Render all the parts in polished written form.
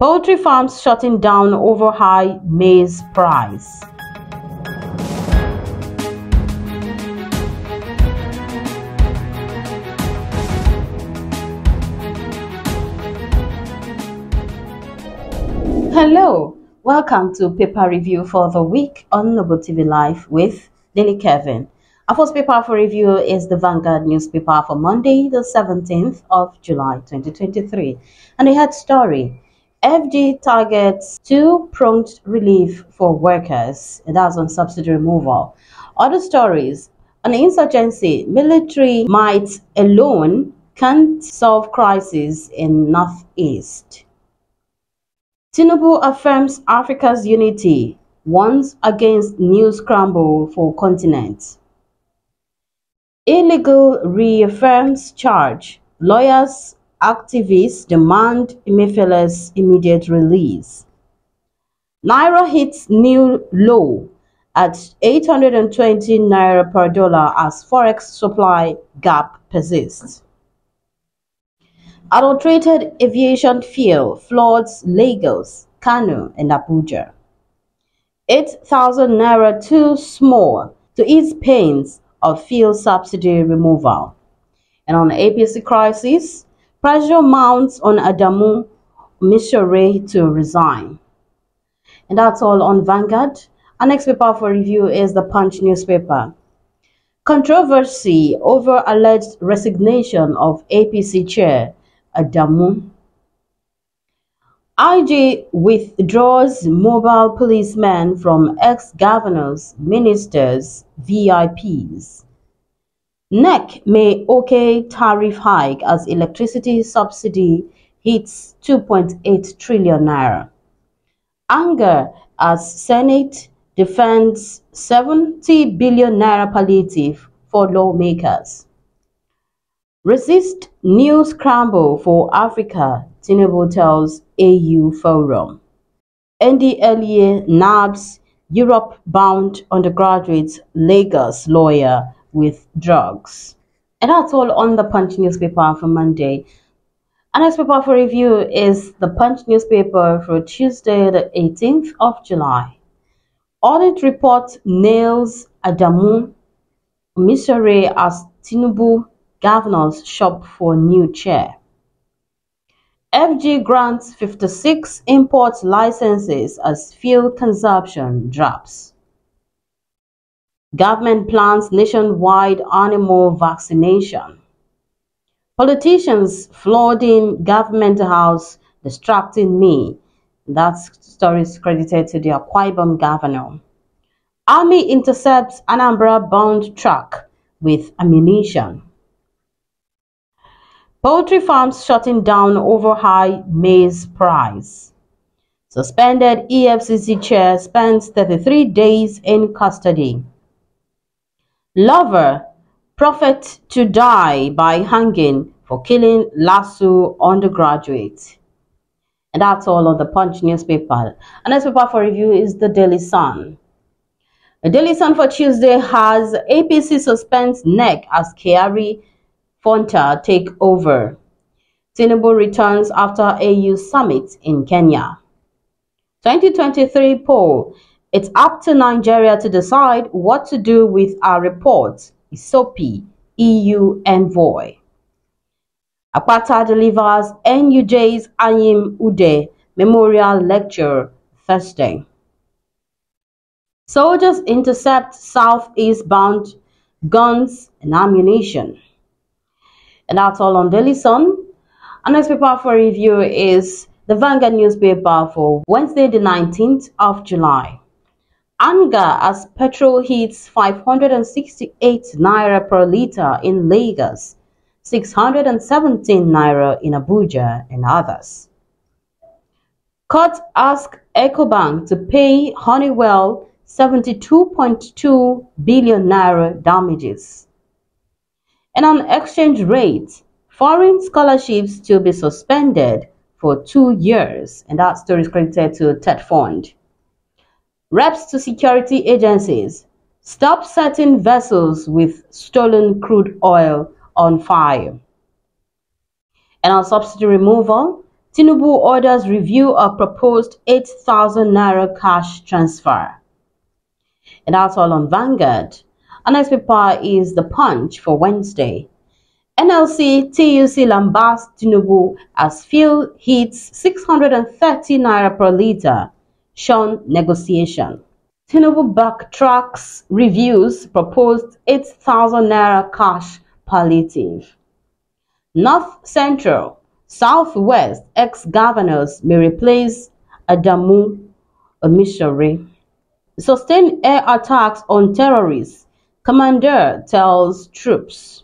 Poultry farms shutting down over high maize price. Hello, welcome to paper review for the week on Noble TV Live with Lily Kevin. Our first paper for review is the Vanguard newspaper for Monday, the 17th of July 2023. And the head story: FG targets two-pronged relief for workers. That's on subsidy removal. Other stories: on insurgency, military might alone can't solve crisis in Northeast. Tinubu affirms Africa's unity, warns against new scramble for continent. Illegal reaffirms charge. Lawyers, activists demand Emefiele's immediate release. Naira hits new low at 820 naira per dollar as forex supply gap persists. Adulterated aviation fuel floods Lagos, Kano, and Abuja. 8,000 naira too small to ease pains of fuel subsidy removal. And on the APC crisis, pressure mounts on Adamu Misore to resign. And that's all on Vanguard. Our next paper for review is the Punch newspaper. Controversy over alleged resignation of APC chair Adamu. IG withdraws mobile policemen from ex-governors, ministers, VIPs. NEC may okay tariff hike as electricity subsidy hits 2.8 trillion naira. Anger as Senate defends 70 billion naira palliative for lawmakers. Resist new scramble for Africa, Tinubu tells AU Forum. NDLEA nabs Europe-bound undergraduate Lagos lawyer with drugs. And that's all on the Punch newspaper for Monday. Our next paper for review is the Punch newspaper for Tuesday, the 18th of July. Audit report nails Adamu Misore as Tinubu governors shop for new chair. FG grants 56 import licenses as fuel consumption drops. Government plans nationwide animal vaccination. Politicians flooding government house distracting me. That story is credited to the Akwa Ibom governor. Army intercepts Anambra-bound truck with ammunition. Poultry farms shutting down over high maize price. Suspended EFCC chair spends 33 days in custody. Lover, prophet to die by hanging for killing Lasso undergraduate. And that's all on the Punch newspaper. And next paper for review is the Daily Sun. The Daily Sun for Tuesday has APC suspends NEC as Kyari Fonta take over. Tinubu returns after AU summit in Kenya. 2023 poll. It's up to Nigeria to decide what to do with our report. Isopi, EU envoy. Akpata delivers NUJ's Anyim Ude Memorial Lecture Thursday. Soldiers intercept southeast-bound guns and ammunition. And that's all on Daily Sun. Our next paper for review is the Vanguard newspaper for Wednesday, the 19th of July. Anger as petrol hits 568 naira per litre in Lagos, 617 naira in Abuja, and others. Court asks EcoBank to pay Honeywell 72.2 billion naira damages. And on exchange rate, foreign scholarships to be suspended for 2 years, and that story is credited to TED Fund. Reps to security agencies stop setting vessels with stolen crude oil on fire. And on subsidy removal, Tinubu orders review of proposed 8,000 naira cash transfer. And that's all on Vanguard. Our next paper is The Punch for Wednesday. NLC TUC lambasts Tinubu as fuel hits 630 naira per litre, shun negotiation. Tinubu backtracks, reviews proposed 8,000 naira cash palliative. North Central, Southwest ex-governors may replace Adamu Omisore. Sustained air attacks on terrorists, commander tells troops.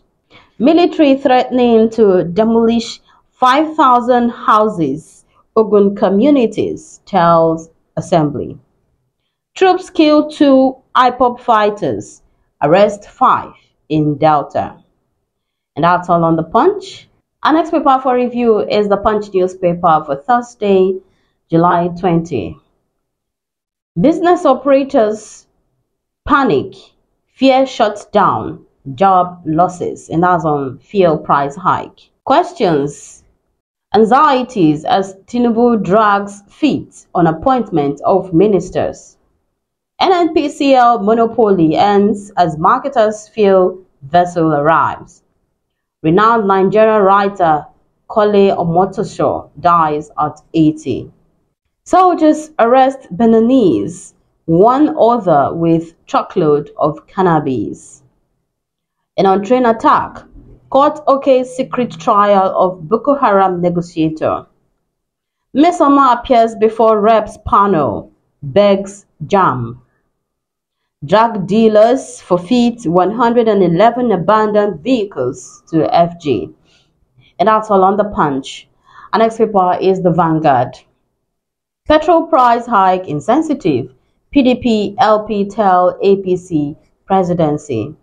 Military threatening to demolish 5,000 houses, Ogun communities, tells Assembly. Troops kill 2 IPOB fighters, arrest 5 in Delta. And that's all on The Punch. Our next paper for review is The Punch newspaper for Thursday, July 20. Business operators panic, fear shuts down, job losses, and that's on fuel price hike. Questions, anxieties as Tinubu drags feet on appointment of ministers. NNPCL monopoly ends as marketers feel vessel arrives. Renowned Nigerian writer Kole Omotosho dies at 80. Soldiers arrest Beninese, one other with truckload of cannabis. And on train attack, court okays secret trial of Boko Haram negotiator. Mesoma appears before reps panel, begs jam. Drug dealers forfeit 111 abandoned vehicles to FG. And that's all on The Punch. Our next paper is The Vanguard. Petrol price hike insensitive. PDP LP tell APC presidency.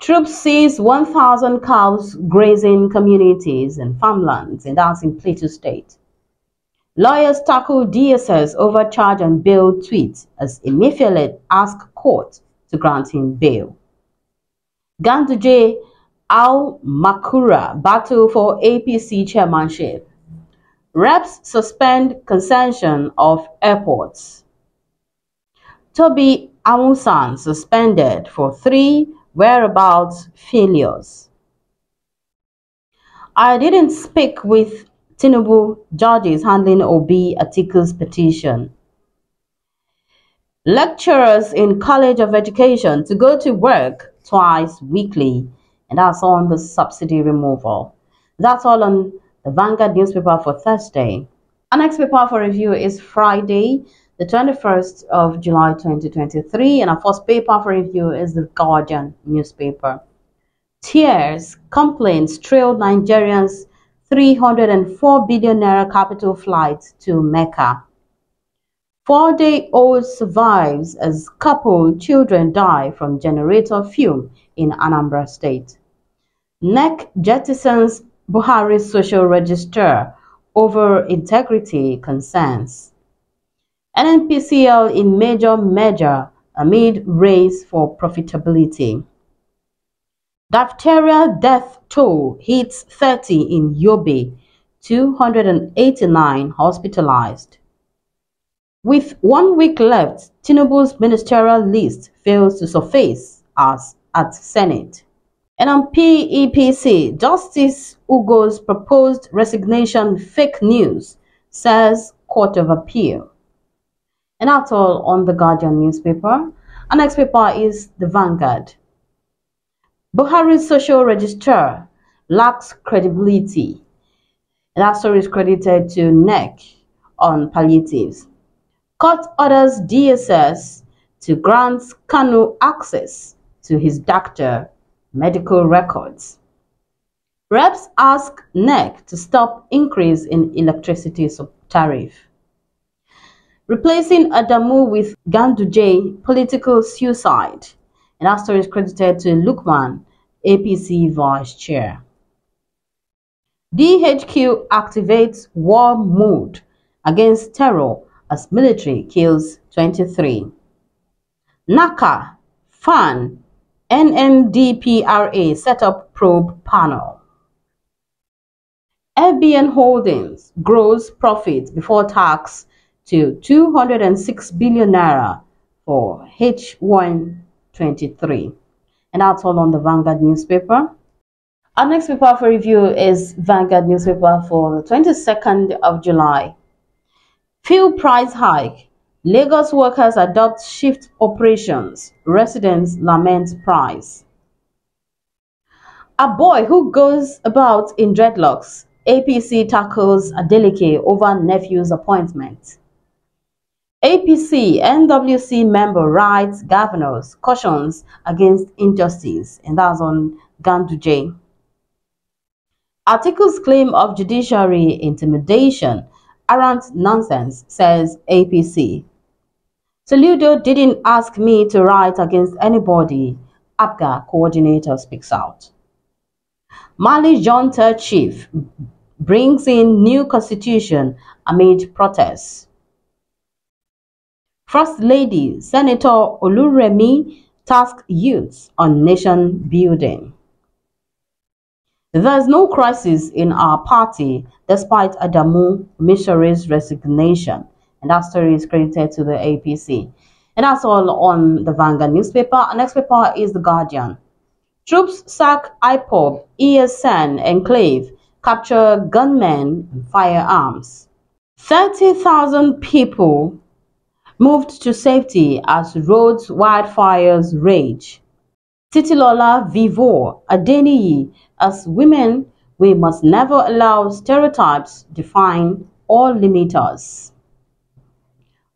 Troops seize 1,000 cows grazing communities and farmlands, and that's in Plateau State. Lawyers tackle DSS overcharge and bail tweet as Emefiele asks court to grant him bail. Ganduje Al Makura battle for APC chairmanship. Reps suspend concession of airports. Toby Amusan suspended for 3 whereabouts failures. I didn't speak with Tinubu judges handling Obi Atiku's petition. Lecturers in College of Education to go to work twice weekly, and that's on the subsidy removal. That's all on the Vanguard newspaper for Thursday. Our next paper for review is Friday, the 21st of July 2023, and our first paper for review is the Guardian newspaper. Tears, complaints trailed Nigerians 304 billion naira capital flight to Mecca. 4-day-old survives as couple children die from generator fume in Anambra State. NEC jettisons Buhari's social register over integrity concerns. NNPCL in major merger amid race for profitability. Diphtheria death toll hits 30 in Yobe, 289 hospitalized. With 1 week left, Tinubu's ministerial list fails to surface as at Senate. And on PEPC, Justice Ugo's proposed resignation fake news, says Court of Appeal. And that's all on the Guardian newspaper. Our next paper is the Vanguard. Buhari's social register lacks credibility. And that story is credited to NEC on palliatives. Court orders DSS to grant Kanu access to his doctor medical records. Reps ask NEC to stop increase in electricity tariff. Replacing Adamu with Ganduje, political suicide. And that story is credited to Lukman, APC vice chair. DHQ activates war mood against terror as military kills 23. NACA, FAN, NMDPRA set up probe panel. FBN Holdings gross profit before tax to 206 billion naira for H1 23. And that's all on the Vanguard newspaper. Our next paper for review is Vanguard newspaper for the 22nd of July. Fuel price hike. Lagos workers adopt shift operations. Residents lament price. A boy who goes about in dreadlocks. APC tackles Adeleke over nephew's appointment. APC NWC member writes governors cautions against injustice, and that's on Ganduje. Article's claim of judiciary intimidation aren't nonsense, says APC. Soludo didn't ask me to write against anybody, APGA coordinator speaks out. Mali junta chief brings in new constitution amid protests. First Lady Senator Oluremi tasked youths on nation building. There is no crisis in our party despite Adamu Missouri's resignation. And that story is credited to the APC. And that's all on the Vanguard newspaper. Our next paper is The Guardian. Troops sack IPOB, ESN enclave, capture gunmen and firearms. 30,000 people moved to safety as roads wildfires rage. Titilola Vivo Adeniyi, as women, we must never allow stereotypes define or limit us.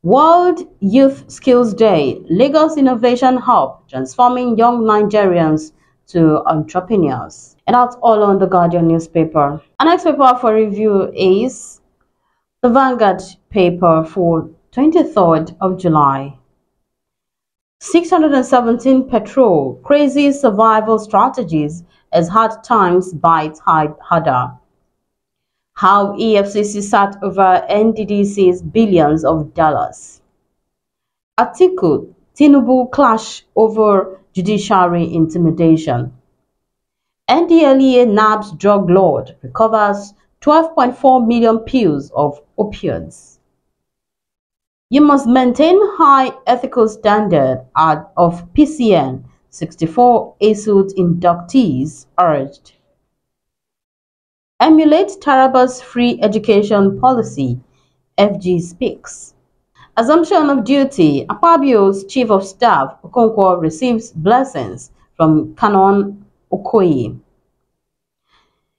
World Youth Skills Day, Lagos Innovation Hub, transforming young Nigerians to entrepreneurs. And that's all on the Guardian newspaper. Our next paper for review is the Vanguard paper for 23rd of July. 617 patrol, crazy survival strategies as hard times bite harder. How EFCC sat over NDDC's billions of dollars. Atiku, Tinubu clash over judiciary intimidation. NDLEA nabs drug lord, recovers 12.4 million pills of opioids. You must maintain high ethical standard of PCN, 64 ASUD inductees urged. Emulate Taraba's free education policy, FG speaks. Assumption of duty, Akpabio's chief of staff, Okonkwo, receives blessings from Canon Okoye.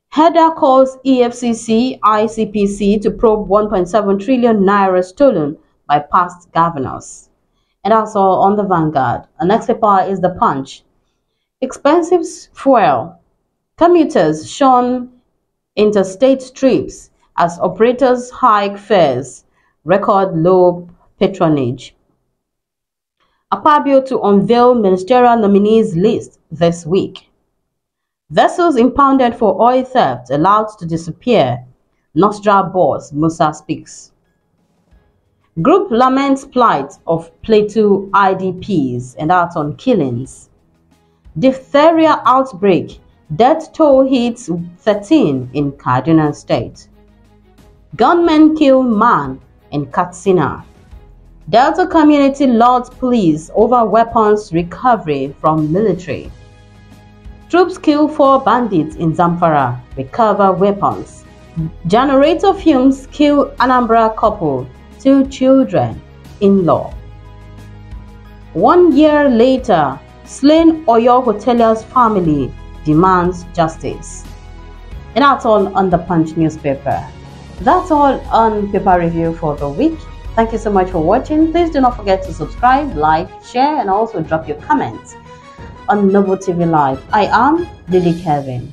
Header calls EFCC, ICPC to probe 1.7 trillion naira stolen by past governors. And that's all on the Vanguard. Our next paper is The Punch. Expensive fuel. Commuters shun interstate trips as operators hike fares, record low patronage. Akpabio to unveil ministerial nominees list this week. Vessels impounded for oil theft allowed to disappear. Nostra boss Musa speaks. Group laments plight of Plateau IDPs, and that's on killings. Diphtheria outbreak. Death toll hits 13 in Kaduna State. Gunmen kill man in Katsina. Delta community lords police over weapons recovery from military. Troops kill 4 bandits in Zamfara, recover weapons. Generator fumes kill Anambra couple, 2 children, in-law. 1 year later, slain Oyo hotelier's family demands justice. And that's all on the Punch newspaper. That's all on paper review for the week. Thank you so much for watching. Please do not forget to subscribe, like, share, and also drop your comments on Novo TV Live. I am Lily Kevin.